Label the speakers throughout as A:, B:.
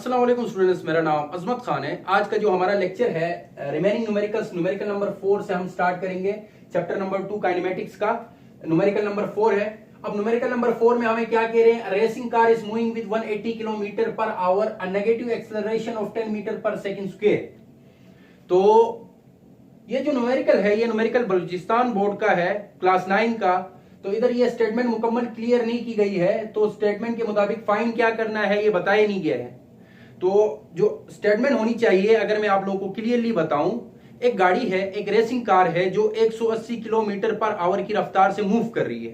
A: अस्सलाम वालेकुम स्टूडेंट्स, मेरा नाम अजमत खान है। आज का जो हमारा लेक्चर है रिमेनिंग न्यूमेरिकल्स, न्यूमेरिकल नंबर 4 से हम स्टार्ट करेंगे। चैप्टर नंबर 2 काइनेमेटिक्स का न्यूमेरिकल नंबर 4 है। अब न्यूमेरिकल नंबर 4 में हमें क्या कह रहे हैं, racing car is moving with 180 kilometre per hour, a negative acceleration of 10 metre per second square. तो ये जो न्यूमेरिकल है, ये न्यूमेरिकल बलूचिस्तान बोर्ड का है, क्लास 9 का। तो इधर ये स्टेटमेंट मुकम्मल क्लियर नहीं की गई है, तो स्टेटमेंट के मुताबिक फाइंड क्या करना है ये बताया नहीं गया है। तो जो स्टेटमेंट होनी चाहिए, अगर मैं आप लोगों को क्लियरली बताऊं, एक गाड़ी है, एक रेसिंग कार है जो 180 किलोमीटर पर आवर की रफ्तार से मूव कर रही है।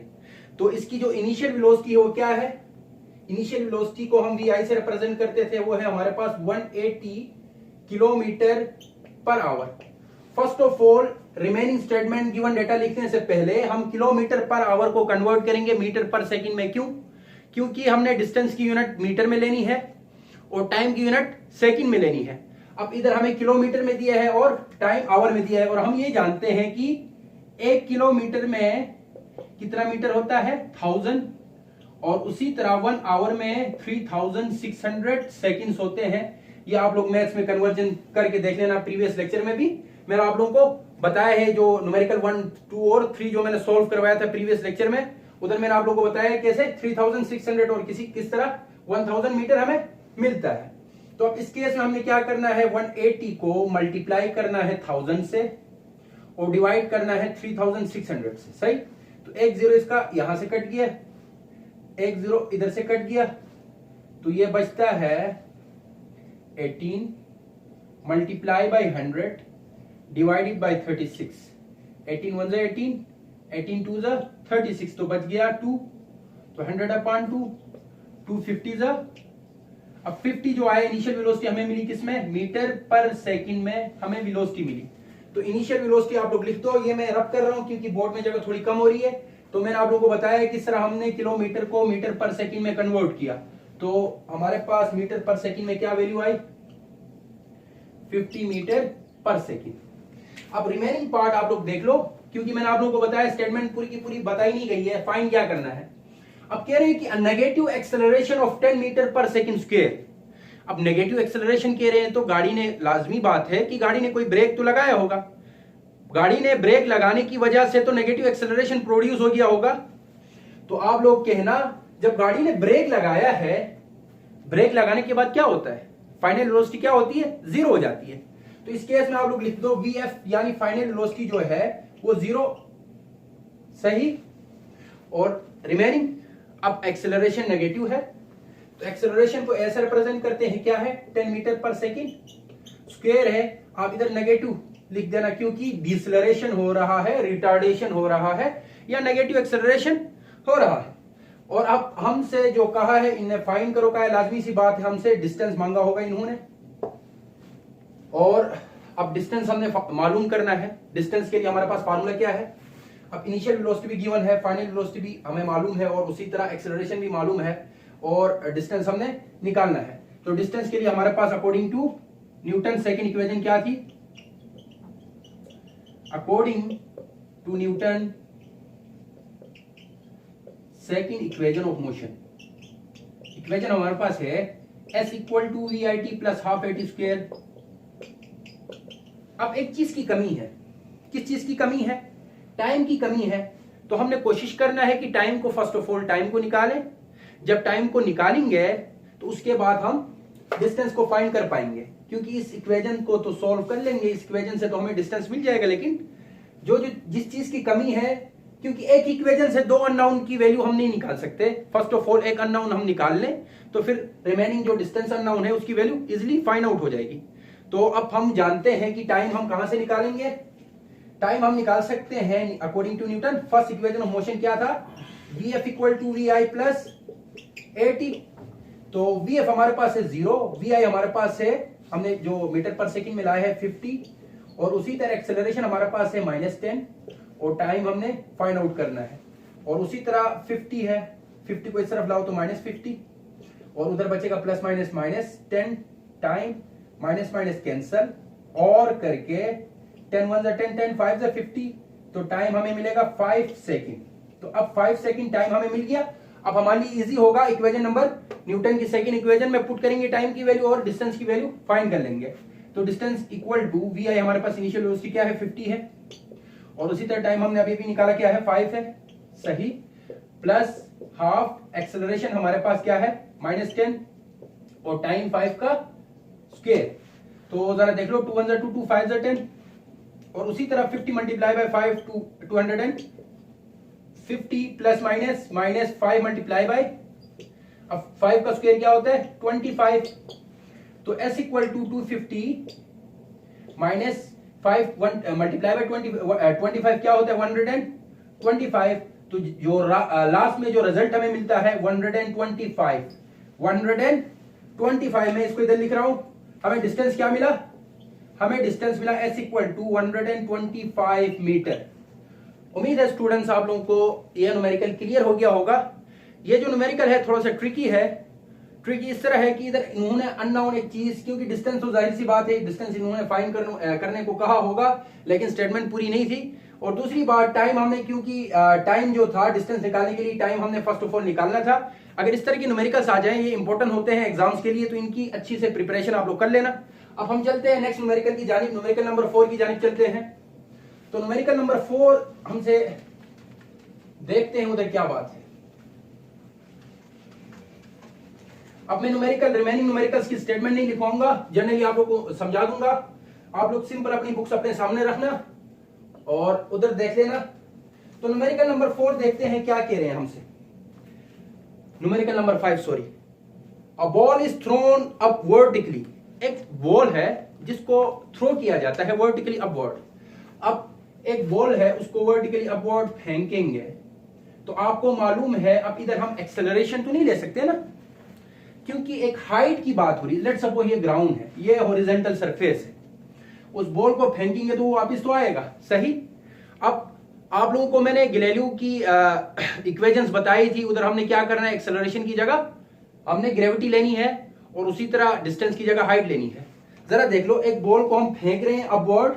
A: तो इसकी जो इनिशियल वेलोसिटी है वो क्या है, इनिशियल वेलोसिटी को हम वी से रिप्रेजेंट करते थे, वो है हमारे पास 180 kilometre per our. First of all remaining statement given data लिखने से पहले हम किलोमीटर पर आवर को कन्वर्ट करेंगे मीटर पर सेकंड में। क्यों? क्योंकि हमने डिस्टेंस की यूनिट मीटर में लेनी है और टाइम की यूनिट सेकंड में लेनी है। अब इधर हमें किलोमीटर में दिया है और टाइम आवर में दिया है, और हम ये जानते हैं कि 1 किलोमीटर में कितना मीटर होता है, 1000, और उसी तरह 1 आवर में 3600 सेकंड्स होते हैं। ये आप लोग मैथ्स में कन्वर्जन करके देख लेना, प्रीवियस लेक्चर में भी मैंने आप लोगों को बताया है। जो न्यूमेरिकल 1, 2 और 3 जो मैंने सॉल्व करवाया था प्रीवियस लेक्चर में, उधर मैंने आप लोगों को बताया कैसे 3600 और किस तरह 1000 मीटर हमें मिलता है। तो अब इस केस में हमने क्या करना है, 180 को मल्टीप्लाई करना है 1000 से और डिवाइड करना है 3600 से। सही? तो एक जीरो इसका यहां से कट गया, एक जीरो इधर से कट गया, तो ये बचता है 18 मल्टीप्लाई बाई 100 डिवाइडेड बाई 36। 18 1 जा 18, 18 2 जा 36, तो बच गया 2, तो 100 अपॉन 2, 250 जा। अब 50 जो आया इनिशियल वेलोसिटी हमें मिली किसमें, मीटर पर सेकंड में हमें वेलोसिटी मिली। तो इनिशियल वेलोसिटी आप लोग लिख दो, ये मैं रब कर रहा हूं क्योंकि बोर्ड में जगह थोड़ी कम हो रही है। तो मैंने आप लोगों को बताया किस तरह हमने किलोमीटर को मीटर पर सेकंड में कन्वर्ट किया। तो हमारे पास मीटर पर सेकंड में क्या वैल्यू आई, 50 मीटर पर सेकंड। अब रिमेनिंग पार्ट आप लोग देख लो, क्योंकि मैंने आप लोगों को बताया स्टेटमेंट पूरी की पूरी बताई नहीं गई है। फाइंड क्या करना है, अब कह रहे हैं कि negative acceleration of 10 metre per second square. अब नेगेटिव एक्सेलरेशन कह रहे हैं तो गाड़ी ने, लाजमी बात है कि गाड़ी ने कोई ब्रेक तो लगाया होगा। गाड़ी ने ब्रेक लगाने की वजह से तो नेगेटिव एक्सेलरेशन प्रोड्यूस हो गया होगा। तो आप लोग कहना, जब गाड़ी ने ब्रेक लगाया है, ब्रेक लगाने के बाद क्या होता है, फाइनल वेलोसिटी क्या होती है, 0 हो जाती है। तो इस केस में आप लोग लिख दो VF यानी फाइनल वेलोसिटी जो है वो 0। सही? और रिमेनिंग, अब एक्सेलरेशन नेगेटिव है तो एक्सेलरेशन को ऐसे रिप्रेजेंट करते हैं, क्या है, 10 मीटर पर सेकंड स्क्वायर है। आप इधर नेगेटिव लिख देना क्योंकि डिसलरेशन हो रहा है, रिटार्डेशन हो रहा है या नेगेटिव एक्सेलरेशन हो रहा है। और अब हमसे जो कहा है, इन्हें फाइंड करो का है, लाजमी सी बात है, हमसे डिस्टेंस मांगा होगा इन्होंने, और अब डिस्टेंस हमने मालूम करना है। डिस्टेंस के लिए हमारे पास फार्मूला क्या है, अब इनिशियल वेलोसिटी भी गिवन है, फाइनल वेलोसिटी भी हमें मालूम है, और उसी तरह एक्सेलरेशन भी मालूम है, और डिस्टेंस हमने निकालना है। तो डिस्टेंस के लिए हमारे पास according to Newton second equation क्या थी, according to Newton second equation of motion, equation हमारे पास है S equal to VIT plus half AT square. अब एक चीज की कमी है, किस चीज की कमी है, टाइम की कमी है। तो हमने कोशिश करना है कि टाइम को, फर्स्ट ऑफ ऑल टाइम को निकालें। जब टाइम को निकालेंगे तो उसके बाद हम डिस्टेंस को फाइंड कर पाएंगे, क्योंकि इस इक्वेशन को तो सॉल्व कर लेंगे, इस इक्वेशन से तो हमें डिस्टेंस मिल जाएगा। लेकिन जिस चीज की कमी है, क्योंकि एक इक्वेशन से 2 अननोन की वैल्यू हम नहीं निकाल सकते। फर्स्ट ऑफ ऑल एक अननोन हम निकाल लें तो फिर रिमेनिंग जो डिस्टेंस अननोन है उसकी वैल्यू इजिली फाइंड आउट हो जाएगी। तो अब हम जानते हैं कि टाइम हम कहां से निकालेंगे, टाइम हम निकाल सकते हैं according to Newton first equation of motion क्या था, VF equal to VI plus AT। तो VF हमारे पास है 0, VI हमारे पास है, हमने जो मीटर पर सेकंड में लाया है 50, और उसी तरह एक्सेलरेशन हमारे पास है -10, और टाइम हमने फाइंड आउट करना है। और उसी तरह 50 है, 50 को इस तरफ लाओ तो -50, और उधर बचेगा plus minus -10, time minus minus cancel, और करके 10 1 10 10 5 50, तो टाइम हमें मिलेगा 5 सेकंड। तो अब 5 सेकंड टाइम हमें मिल गया। अब हमारे लिए इजी होगा, इक्वेशन नंबर न्यूटन की सेकंड इक्वेशन में पुट करेंगे टाइम की वैल्यू और डिस्टेंस की वैल्यू फाइंड कर लेंगे। तो distance equal to V I, हमारे पास इनिशियल वेलोसिटी क्या है 50 है, और उसी तरह टाइम हमने अभी भी निकाला क्या है 5 है, सही, प्लस हाफ एक्सेलरेशन हमारे पास क्या है -10 और टाइम 5 का स्क्वायर। तो जरा देख लो 2 1 2 2 5 10, और उसी तरह 50 multiply by 5 250 plus minus -5 multiply bye, अब 5 का स्क्वायर क्या होता है 25, तो s equal to 250 minus 5 multiply by 25 क्या होता है 125। तो जो लास्ट में जो रिजल्ट हमें मिलता है 125 में इसको इधर लिख रहा हूं। हमें डिस्टेंस क्या मिला, हमें डिस्टेंस मिला s इक्वल टू 125 मीटर। उम्मीद है स्टूडेंट्स आप लोगों को यह न्यूमेरिकल क्लियर हो गया होगा। ये जो न्यूमेरिकल है थोड़ा सा ट्रिकी है। ट्रिकी इस तरह है कि इधर इन्होंने अननोन एक चीज, क्योंकि डिस्टेंस तो जाहिर सी बात है डिस्टेंस इन्होंने फाइंड करने को कहा होगा, लेकिन स्टेटमेंट पूरी नहीं थी। और दूसरी बात टाइम हमने, क्योंकि टाइम जो था डिस्टेंस निकालने के लिए टाइम हमने फर्स्ट ऑफ ऑल निकालना था। अगर इस तरह के न्यूमेरिकल्स आ जाएं, ये इंपॉर्टेंट होते हैं एग्जाम्स के लिए, तो इनकी अच्छी से प्रिपरेशन आप लोग कर लेना। अब हम चलते हैं नेक्स्ट न्यूमेरिकल की जानिब, न्यूमेरिकल नंबर 4 की जानिब चलते हैं। तो न्यूमेरिकल नंबर 4 हमसे देखते हैं उधर क्या बात है। अब मैं रिमेनिंग न्यूमेरिकल्स की स्टेटमेंट नहीं लिखवाऊंगा, जनरली आप लोग को समझा दूंगा। आप लोग सिंपल अपनी बुक्स अपने सामने रखना और उधर देख लेना। तो न्यूमेरिकल नंबर 4 देखते हैं क्या कह रहे हैं हमसे। Numerical number 5 sorry, a ball is throne up vertically. एक बॉल है जिसको थ्रो किया जाता है वर्टिकली अपवर्ड। अब एक बॉल है उसको वर्टिकली अपवर्ड फेंकेंगे, तो आपको मालूम है अब इधर हम एक्सेलरेशन तो नहीं ले सकते ना, क्योंकि एक हाइट की बात हो रही है। लेट्स सपोज ये ग्राउंड है, ये हॉरिजॉन्टल सरफेस है, उस बॉल को फेंकेंगे तो वो वापस तो आएगा, सही। अब आप लोगों को मैंने गैलीलियो की इक्वेशंस बताई थी, उधर हमने क्या करना है, एक्सेलरेशन की जगह हमने ग्रेविटी लेनी है और उसी तरह डिस्टेंस की जगह हाइट लेनी है। जरा देख लो, एक बॉल को हम फेंक रहे हैं अपवर्ड,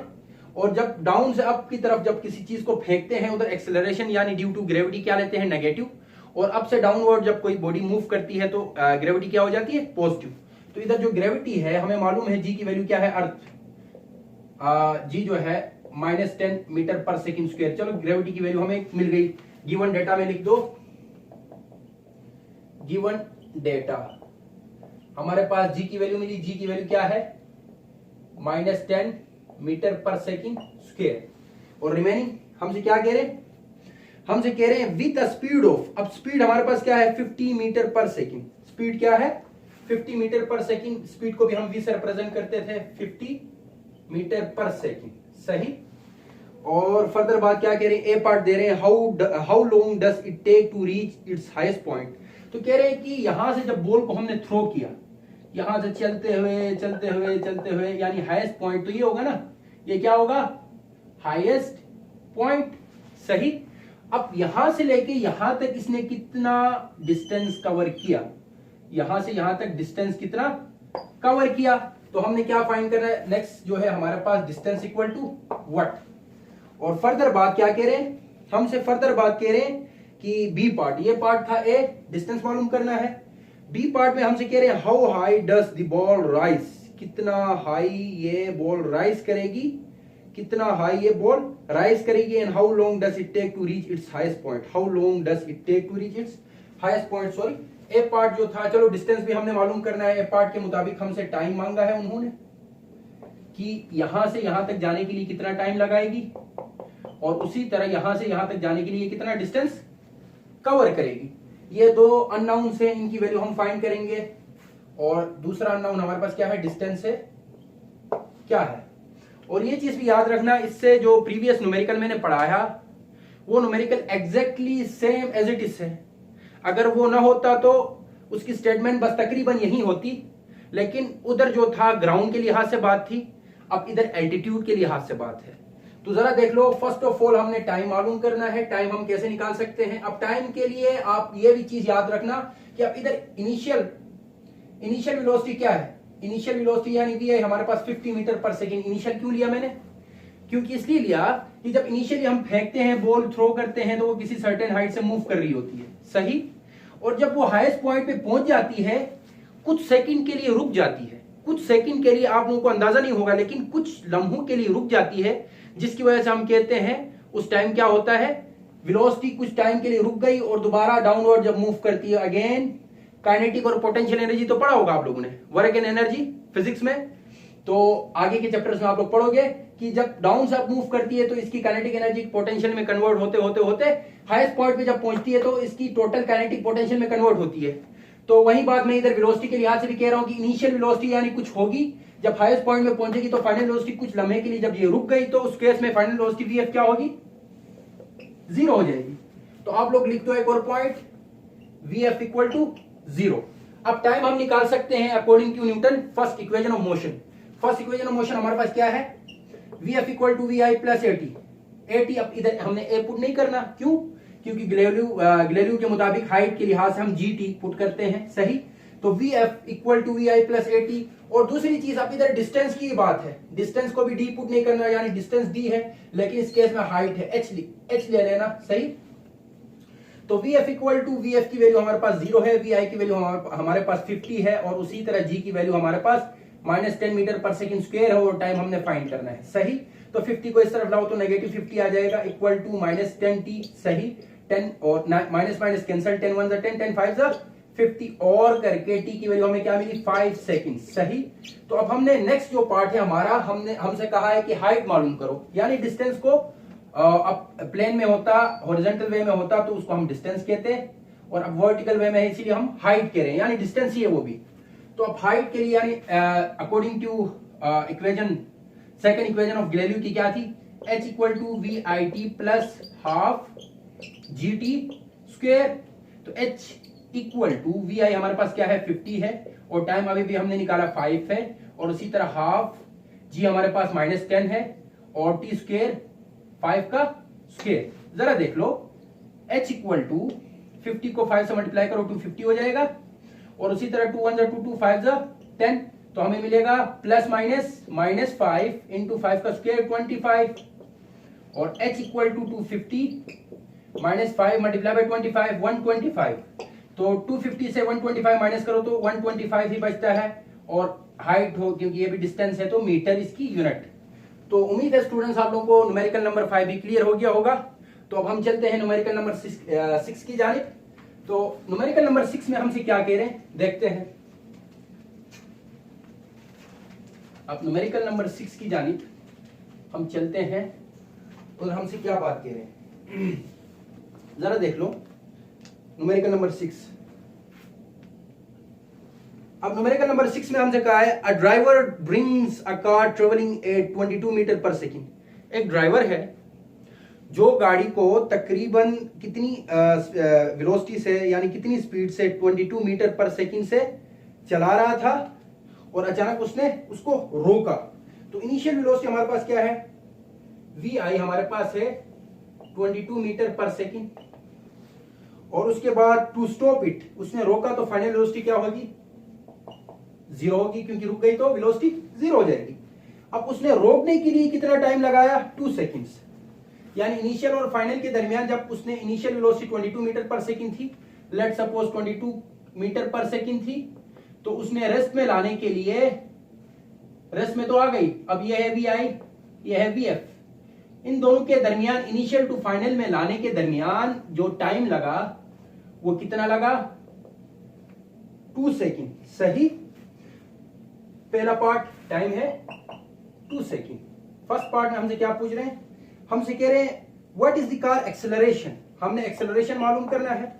A: और जब डाउन से अप की तरफ जब किसी चीज को फेंकते हैं उधर एक्सेलरेशन यानी ड्यू टू ग्रेविटी क्या लेते हैं नेगेटिव, और अप से डाउनवर्ड जब कोई बॉडी मूव करती है तो ग्रेविटी क्या हो जाती है पॉजिटिव। तो इधर जो ग्रेविटी है हमें मालूम है जी की वैल्यू क्या है, अर्थ जी जो है -10 मीटर पर सेकंड स्क्वायर। चलो ग्रेविटी की वैल्यू हमें मिल गई, गिवन डेटा में लिख दो। गिवन डेटा हमारे पास जी की वैल्यू मिली, जी की वैल्यू क्या है -10 मीटर पर सेकंड स्क्वायर। और रिमेनिंग हमसे क्या कह रहे हैं, हमसे कह रहे हैं विद द स्पीड ऑफ, अब स्पीड हमारे पास क्या है 50 मीटर पर सेकंड। स्पीड क्या है 50 मीटर पर सेकंड। स्पीड को भी हम वी से रिप्रेजेंट करते थे 50 मीटर पर सेकंड, सही। और फर्दर बात क्या कह रहे हैं, ए पार्ट दे रहे हैं, how long does it take to reach its highest point. तो कह रहे हैं कि यहां से जब बॉल को हमने थ्रो किया, यहां से चलते हुए यानी हाईएस्ट पॉइंट तो ये होगा ना, ये क्या होगा हाईएस्ट पॉइंट, सही। अब यहां से लेके यहां तक इसने कितना डिस्टेंस कवर किया, यहां से यहां तक डिस्टेंस कितना कवर किया, तो हमने क्या फाइंड करना है, नेक्स्ट जो है हमारे पास डिस्टेंस इक्वल टू व्हाट। और फर्दर बात क्या कह रहे हैं, हमसे फर्दर बात कह रहे हैं कि बी पार्ट, ये पार्ट था ए, डिस्टेंस मालूम करना है। बी पार्ट में हमसे कह रहे हैं how high does the ball rise, कितना हाई ये बॉल राइज करेगी, कितना हाई ये बॉल राइज करेगी, and how long does it take to reach its highest point, how long does it take to reach its highest point. Sorry, a part जो था, चलो distance भी हमने मालूम करना है। ए पार्ट के मुताबिक हमसे टाइम मांगा है उन्होंने कि यहां से यहां तक जाने के लिए कितना टाइम लगाएगी, और उसी तरह यहां से यहां तक जाने के लिए कितना डिस्टेंस कवर करेगी। ये दो अननोन से, इनकी वैल्यू हम फाइंड करेंगे। और दूसरा अननोन हमारे पास क्या है, डिस्टेंस है क्या है। और ये चीज भी याद रखना, इससे जो प्रीवियस न्यूमेरिकल मैंने पढ़ाया वो numerical exactly same as it is है। अगर वो ना होता तो उसकी स्टेटमेंट बस तकरीबन यही होती, लेकिन उधर जो था ग्राउंड के लिहाज से बात थी, अब इधर एल्टीट्यूड के लिहाज से बात है। तो जरा देख लो, फर्स्ट ऑफ ऑल हमने टाइम मालूम करना है। टाइम हम कैसे निकाल सकते हैं, अब टाइम के लिए आप ये भी चीज याद रखना कि अब इधर इनिशियल वेलोसिटी क्या है, इनिशियल वेलोसिटी यानी कि हमारे पास 50 मीटर पर सेकंड। इनिशियल क्यों लिया मैंने, क्योंकि इसलिए लिया कि जब इनिशियली हम फेंकते हैं, बॉल थ्रो करते हैं, तो वो किसी सर्टेन हाइट से मूव कर रही होती है, सही। और जब वो हाईएस्ट पॉइंट पे पहुंच जाती है कुछ सेकंड के लिए रुक जाती है, कुछ सेकंड के लिए आप लोगों को अंदाजा नहीं होगा लेकिन कुछ लम्हों के लिए रुक जाती है, जिसकी वजह से हम कहते हैं उस टाइम क्या होता है, वेलोसिटी कुछ टाइम के लिए रुक गई और दोबारा डाउनवर्ड जब मूव करती है अगेन, काइनेटिक और पोटेंशियल एनर्जी तो पढ़ा होगा आप लोगों ने, वर्क एंड एनर्जी फिजिक्स में। तो आगे के चैप्टर्स में आप लोग पढ़ोगे कि जब डाउन से अप मूव करती है तो इसकी काइनेटिक एनर्जी पोटेंशियल में कन्वर्ट होते होते होते हाईएस्ट पॉइंट पे जब पहुंचती है तो इसकी टोटल काइनेटिक पोटेंशियल में कन्वर्ट होती है। तो वही बात मैं इधर वेलोसिटी के लिहाज से भी कह रहा हूं कि इनिशियल वेलोसिटी यानी कुछ होगी, जब हाईएस्ट पॉइंट में पहुंचेगी तो फाइनल वेलोसिटी कुछ लम्हे के लिए जब ये रुक गई तो उस केस में फाइनल वेलोसिटी वीएफ क्या होगी, 0 हो जाएगी। तो आप लोग लिख दो एक और पॉइंट, वीएफ इक्वल टू 0। अब टाइम हम निकाल सकते हैं according to Newton first equation of motion. First equation of motion हमारे पास क्या है, VF equal to V I plus AT. अब इधर हमने ए पुट नहीं करना, क्यों, क्योंकि गैलीलियो के मुताबिक हाइट के लिहाज से हम जी टी पुट करते हैं, सही। तो V F equal to V I plus AT. और दूसरी चीज अब इधर डिस्टेंस की बात है, डिस्टेंस को भी डी पुट नहीं करना, यानी डिस्टेंस डी है लेकिन इस केस में हाइट है एच ले लेना, सही। तो V F equal to V F की वैल्यू हमारे पास 0 है, वी आई की वैल्यू हमारे पास 50 है और उसी तरह जी की वैल्यू हमारे पास -10 मीटर पर सेकंड स्क्वायर है और टाइम हमने फाइंड करना है, सही। तो 50 को इस तरफ लाओ तो -50 आ जाएगा इक्वल टू -10t, सही। 10 और माइनस माइनस कैंसिल, 10 1 10 10 5 50 और करके t की वैल्यू हमें क्या मिली 5 सेकंड, सही। तो अब हमने नेक्स्ट जो पार्ट है हमारा, हमसे कहा है कि हाइट मालूम करो, यानी डिस्टेंस को अब प्लेन में होता, हॉरिजॉन्टल वे में होता तो उसको हम डिस्टेंस कहते हैं और अब वर्टिकल वे में है इसीलिए हम हाइट कह रहे हैं, यानी डिस्टेंस ही है वो भी। तो अब हाइट के लिए यानी according to equation, second equation of Galileo की क्या थी, h equal to V I T plus half G T square. तो h equal to V I हमारे पास क्या है 50 है और टाइम अभी भी हमने निकाला 5 है और उसी तरह हाफ जी हमारे पास -10 है और टी स्क्वेयर 5 का स्क्वेयर। जरा देख लो h इक्वल टू 50 को 5 से मल्टीप्लाई करो 250 हो जाएगा और उसी तरह 2 1 2 2 5 10, तो हमें मिलेगा प्लस माइनस -5 इंटू 5 का स्क्वायर 25 और h equal to 250 -5 multiply by 25 125। तो 250 से 125 माइनस करो तो 125 ही बचता है और हाइट हो क्योंकि ये भी डिस्टेंस है तो मीटर इसकी यूनिट। तो उम्मीद है स्टूडेंट्स आप लोगों को न्यूमेरिकल नंबर 5 भी क्लियर हो गया होगा। तो अब हम चलते हैं न्यूमेरिकल नंबर 6 की जानिब। तो न्यूमेरिकल नंबर 6 में हमसे क्या कह रहे हैं देखते हैं। अब न्यूमेरिकल नंबर 6 की जानिब हम चलते हैं और हमसे क्या बात कह रहे हैं जरा देख लो न्यूमेरिकल नंबर 6। अब न्यूमेरिकल नंबर 6 में हमसे कहा है a driver brings a car travelling at 22 metre per second. एक ड्राइवर है जो गाड़ी को तकरीबन कितनी वेलोसिटी से यानी कितनी स्पीड से 22 मीटर पर सेकंड से चला रहा था और अचानक उसने उसको रोका। तो इनिशियल वेलोसिटी हमारे पास क्या है, वी आई हमारे पास है 22 मीटर पर सेकंड और उसके बाद टू स्टॉप इट उसने रोका तो फाइनल वेलोसिटी क्या होगी 0 होगी क्योंकि रुक गई तो वेलोसिटी 0 हो जाएगी। अब उसने रोकने के लिए कितना टाइम लगाया 2 सेकंड्स, यानी इनिशियल और फाइनल के दरमियान जब उसने initial velocity 22 metre per second थी, let suppose 22 metre per second थी, तो उसने रेस्ट में लाने के लिए, रेस्ट में तो आ गई, अब ये है वी आई ये है वी एफ, इन दोनों के दरमियान इनिशियल टू फाइनल में लाने के दरमियान जो टाइम लगा वो कितना लगा 2 सेकंड, सही। पहला पार्ट टाइम है 2 सेकंड। फर्स्ट पार्ट में हमसे क्या पूछ रहे हैं, हमसे कह रहे हैं what is the car acceleration, हमने एक्सेलरेशन मालूम करना है।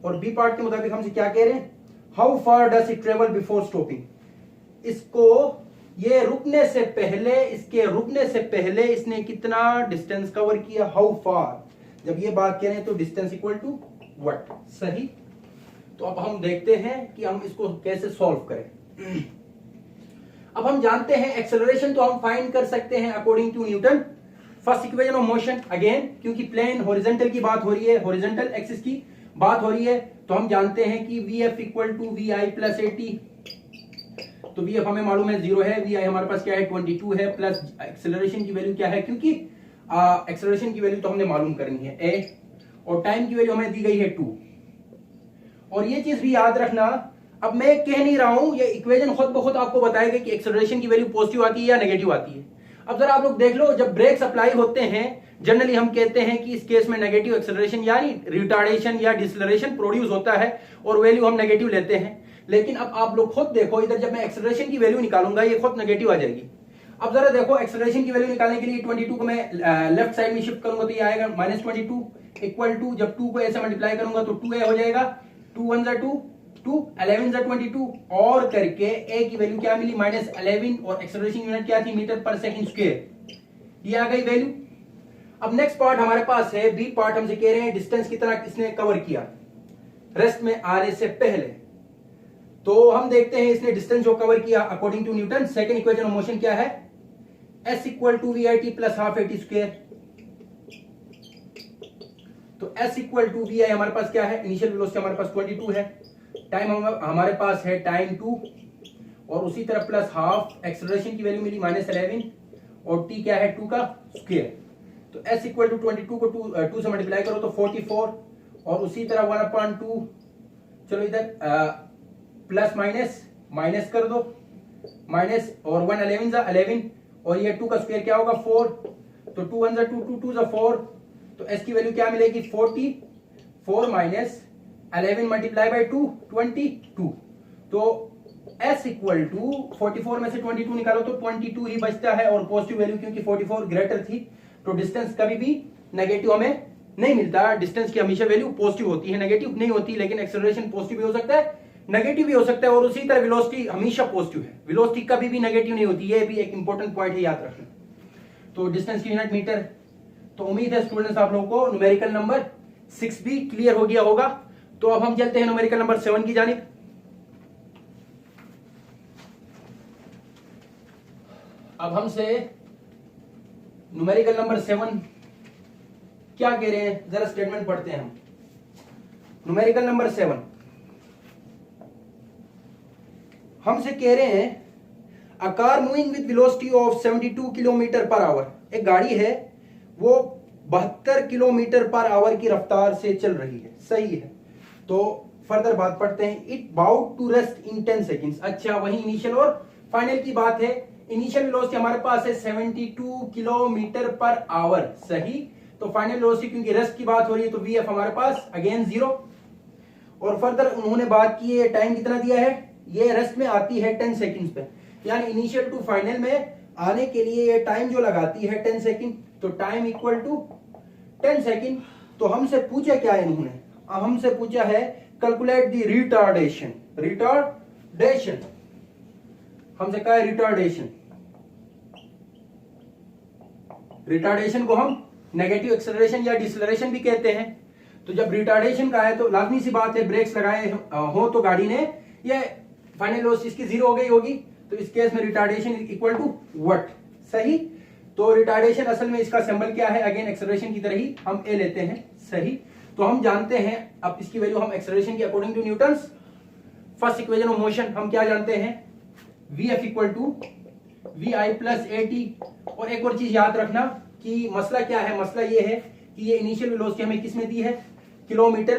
A: और बी पार्ट के मुताबिक हमसे क्या कह रहे हैं how far does it travel before stopping, इसको ये रुकने से पहले, इसके रुकने से पहले इसने कितना डिस्टेंस कवर किया, हाउ फार। जब ये बात कह रहे हैं तो डिस्टेंस इक्वल टू व्हाट, सही। तो अब हम देखते हैं कि हम इसको कैसे सॉल्व करें। अब हम जानते हैं एक्सेलरेशन तो हम फाइंड कर सकते हैं according to Newton first equation of motion. Again क्योंकि प्लेन हॉरिजॉन्टल की बात हो रही है, हॉरिजॉन्टल एक्सिस की बात हो रही है, तो हम जानते हैं कि V F equal to V I plus A T. तो वी एफ हमें मालूम है 0 है, वी आई हमारे पास क्या है 22 है, प्लस एक्सेलरेशन की वैल्यू क्या है, क्योंकि एक्सेलरेशन की वैल्यू तो हमने मालूम करनी है ए और टाइम की वैल्यू हमें दी गई है 2 और ये चीज भी याद रखना, अब मैं कह नहीं रहा हूं, ये इक्वेशन खुद ब खुद आपको बताएगा कि एक्सेलरेशन की वैल्यू पॉजिटिव आती है या नेगेटिव आती है। अब जरा आप लोग देख लो, जब ब्रेक्स अप्लाई होते हैं जनरली हम कहते हैं कि इस केस में नेगेटिव एक्सेलरेशन यानी रिटार्डेशन या डिसलरेशन प्रोड्यूस होता है और वैल्यू हम नेगेटिव लेते हैं। लेकिन अब आप लोग खुद देखो, इधर जब मैं एक्सेलरेशन की वैल्यू निकालूंगा ये खुद नेगेटिव आ जाएगी। अब जरा देखो, एक्सेलरेशन की वैल्यू निकालने के लिए 22 को मैं लेफ्ट साइड में शिफ्ट करूंगा तो ये आएगा -22 इक्वल टू, जब 2 को ऐसे मल्टीप्लाई करूंगा तो 2a हो जाएगा, 2 1 2 2 11 22 और करके a की वैल्यू क्या मिली -11 और एक्सेलरेशन यूनिट क्या थी मीटर पर सेकंड स्क्वायर, ये आ गई वैल्यू। अब नेक्स्ट पार्ट हमारे पास है बी पार्ट, हमसे कह रहे हैं डिस्टेंस कितना किसने कवर किया रेस्ट में आने से पहले। तो हम देखते हैं इसने डिस्टेंस जो कवर किया according to Newton, second equation of motion क्या है, s equal to V I T plus half A T square. तो s equal to V I हमारे पास क्या है, इनिशियल वेलोसिटी हमारे पास 22 है, टाइम हमारे पास है टाइम 2 और उसी तरह प्लस हाफ, एक्सेलरेशन की वैल्यू मिली -11 और t क्या है 2 का स्क्वायर। तो s इक्वल टू 22 को 2 से मल्टीप्लाई करो तो 44 और उसी तरह 1/2, चलो इधर प्लस माइनस कर दो, माइनस और 1 11 और ये 2 का स्क्वायर क्या होगा 4, तो 2 1 2 2 2 4, तो s की वैल्यू क्या मिलेगी 44 माइनस 11 मल्टीप्लाई बाय 2 22। तो s इक्वल टू 44 में से 22 निकालो तो 22 ही बचता है और पॉजिटिव वैल्यू क्योंकि 44 ग्रेटर थी तो डिस्टेंस कभी भी नेगेटिव हमें नहीं मिलता, डिस्टेंस की हमेशा वैल्यू पॉजिटिव होती है, नेगेटिव नहीं होती। लेकिन एक्सेलरेशन पॉजिटिव भी हो सकता है नेगेटिव भी हो सकता है और उसी तरह वेलोसिटी हमेशा पॉजिटिव है, वेलोसिटी कभी भी नेगेटिव नहीं होती, ये भी एक इंपॉर्टेंट पॉइंट है याद रखना। तो डिस्टेंस की यूनिट मीटर। तो उम्मीद है स्टूडेंट्स आप लोगों को न्यूमेरिकल नंबर 6 भी क्लियर हो गया होगा। तो अब हम चलते हैं न्यूमेरिकल नंबर 7 की जानिब। अब हमसे न्यूमेरिकल नंबर 7 क्या कह रहे हैं, जरा स्टेटमेंट पढ़ते हैं हम। न्यूमेरिकल नंबर 7 हमसे कह रहे हैं a car moving with velocity of 72 kilometre per our, एक गाड़ी है वो 72 किलोमीटर पर आवर की रफ्तार से चल रही है, सही है। तो फर्दर बात पढ़ते हैं, it bout to rest in 10 seconds. अच्छा, वही इनिशियल और फाइनल की बात है। इनिशियल वेलोसिटी हमारे पास है 72 किलोमीटर पर आवर, सही। तो फाइनल वेलोसिटी क्योंकि रेस्ट की बात हो रही है तो वीएफ हमारे पास अगेन 0। और फर्दर उन्होंने बात की है टाइम कितना दिया है, ये रेस्ट में आती है 10 सेकंड्स पे, यानी इनिशियल टू फाइनल में आने के लिए ये टाइम जो लगाती है 10 सेकंड, तो टाइम इक्वल टू 10 सेकंड। तो हमसे पूछा क्या है इन्होंने, हमसे पूछा है कैलकुलेट द रिटार्डेशन, रिटार्डेशन हमसे कहा है रिटार्डेशन। रिटार्डेशन को हम नेगेटिव एक्सेलरेशन या डिसलरेशन भी कहते हैं। तो जब रिटार्डेशन का है तो लाजमी सी बात है ब्रेक्स लगाए हो तो गाड़ी ने ये फाइनल वेलोसिटी इसकी 0 हो गई होगी, तो इस केस में रिटार्डेशन इक्वल टू व्हाट, सही। तो रिटार्डेशन असल में इसका सिंबल क्या है, अगेन एक्सेलरेशन की तरह ही हम ए लेते हैं, सही। तो हम जानते हैं अब इसकी वैल्यू हम एक्सेलरेशन की according to Newton's first equation of motion हम क्या जानते हैं, V F equal to V I plus A T. और एक और चीज याद रखना कि मसला क्या है, मसला ये है कि ये इनिशियल वेलोसिटी हमें किस में दी है, किलोमीटर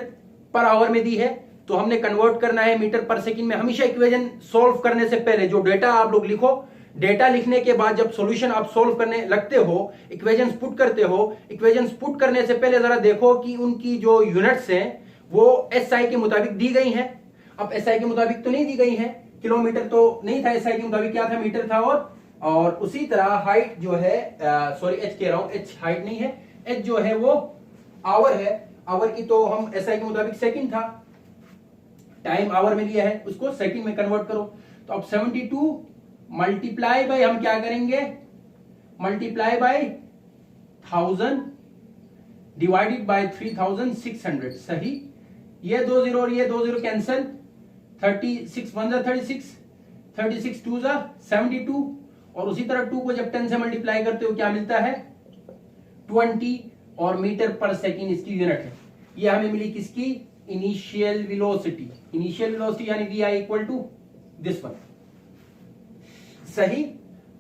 A: पर आवर में दी है, तो हमने कन्वर्ट करना है मीटर पर सेकंड में। हमेशा इक्वेशन सॉल्व करने से पहले जो डेटा आप लोग लिखो, डेटा लिखने के बाद जब सॉल्यूशन आप सॉल्व करने लगते हो, इक्वेशंस पुट करते हो, इक्वेशंस पुट करने से पहले जरा देखो कि उनकी जो यूनिट्स हैं वो एसआई के मुताबिक दी गई हैं। अब एसआई के मुताबिक तो नहीं दी गई हैं, किलोमीटर तो नहीं था, एसआई के मुताबिक क्या था, मीटर था। और उसी तरह हाइट जो है, सॉरी एच कह रहा हूं, एच हाइट नहीं है, एच जो है वो आवर है, आवर की तो हम एसआई के मुताबिक सेकंड था, टाइम आवर में लिया है, उसको सेकंड में कन्वर्ट करो। तो अब 72 मल्टीप्लाई बाय हम क्या करेंगे, मल्टीप्लाई बाय 1000 डिवाइडेड बाय 3600, सही। ये 2 0 और ये 2 0 कैंसिल, 36 1 जा 36, 36 2 जा 72 और उसी तरह 2 को जब 10 से मल्टीप्लाई करते हो क्या मिलता है 20 और मीटर पर सेकंड इसकी यूनिट है। ये हमें मिली किसकी, इनिशियल वेलोसिटी, इनिशियल वेलोसिटी यानी V I equal to this one, सही।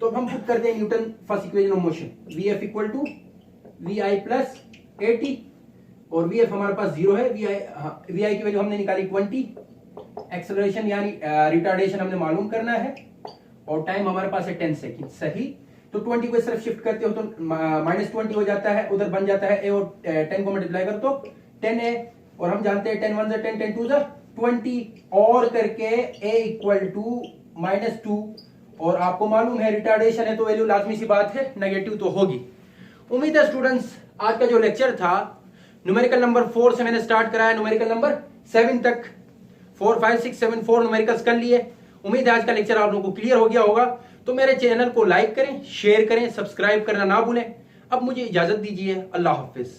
A: तो अब हम पुट करते हैं Newton first equation of motion, V F equal to V I plus A T. और वी एफ हमारे पास 0 है। वी आई की वैल्यू हमने निकाली 20, एक्सेलरेशन यानी रिटार्डेशन हमने मालूम करना है, और टाइम हमारे पास है 10 सेकेंड। सही, तो 20 को इस तरफ शिफ्ट करते हो तो -20 हो जाता है, उधर बन जाता है ए, और 10 को मल्टीप्लाई कर तो 10 है, और हम जानते हैं 10 1 10 10 2 20 और करके ए इक्वल टू -2, और आपको मालूम है रिटार्डेशन है तो वैल्यू लाजमी सी बात है नेगेटिव तो होगी। उम्मीद है स्टूडेंट्स आज का जो लेक्चर था न्यूमेरिकल नंबर 4 से मैंने स्टार्ट कराया न्यूमेरिकल नंबर 7 तक, 4 5 6 7 4 न्यूमेरिकल्स कर लिए। उम्मीद है आज का लेक्चर आप लोगों को क्लियर हो गया होगा। तो मेरे चैनल को लाइक करें, शेयर करें, सब्सक्राइब करना ना भूलें। अब मुझे इजाजत दीजिए, अल्लाह हाफिज।